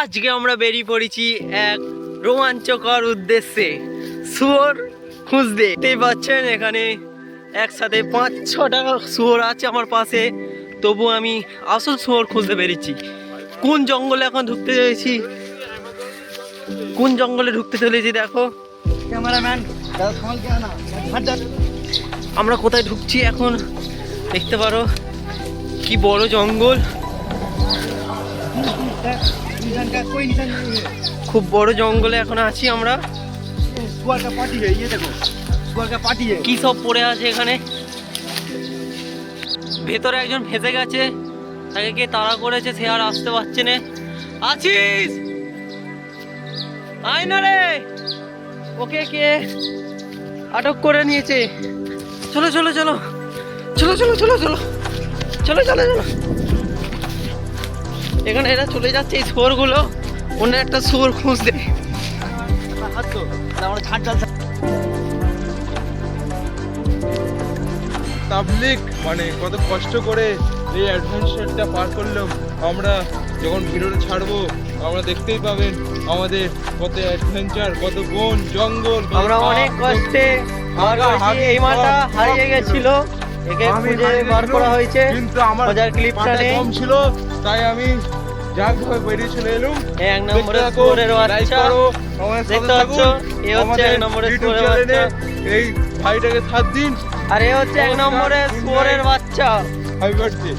আজকে আমরা বেরিয়ে পড়েছি এক রোমাঞ্চকর উদ্দেশ্যে, শুয়োর খুঁজতে। দেখতেই পাচ্ছেন এখানে একসাথে 5-6টা শুয়োর আছে আমার পাশে, তবু আমি আসল শুয়োর খুঁজতে পেরেছি। কোন জঙ্গলে এখন ঢুকতে চলেছি, কোন জঙ্গলে ঢুকতে চলেছি দেখো ক্যামেরাম্যান। আমরা কোথায় ঢুকছি এখন দেখতে পারো, কি বড় জঙ্গল, খুব বড় জঙ্গলে এখন আছি আমরা। কি সব পড়ে আছে এখানে, ভেতরে একজন ফেঁসে গেছে, তাকে কে তাড়া করেছে, সে আর আসতে পারছে না। আছিস? আয় না রে, ওকে কে আটক করে নিয়েছে। চলো চলো চলো চলো চলো চলো চলো চলো চলো চলো। এখানে এরা চলে যাচ্ছে এই শুয়োরগুলো, অন্য একটা শুয়োর খুঁজতে। তাবলিক মানে কত কষ্ট করে এই অ্যাডভেঞ্চারটা পার করলাম আমরা। যখন ভিডিওটা ছাড়বো আমরা দেখতেই পাবেন আমাদের কত অ্যাডভেঞ্চার, কত বন জঙ্গল। আমরা অনেক কষ্টে এই মাটা হারিয়ে গেছিল, একে খুঁজে বার করা হয়েছে, কিন্তু আমার মজার ক্লিপটা নেই, কম ছিল, তাই আমি যাক ভাবে বেরিয়ে চলে এলাম। এক নম্বরের শুয়োরের বাচ্চা দেখতে পাচ্ছ, এ হচ্ছে এক নম্বরের শুয়োরের বাচ্চা, এই ভাইটাকে 7 দিন। আর এ হচ্ছে এক নম্বরের শুয়োরের বাচ্চা। Happy birthday.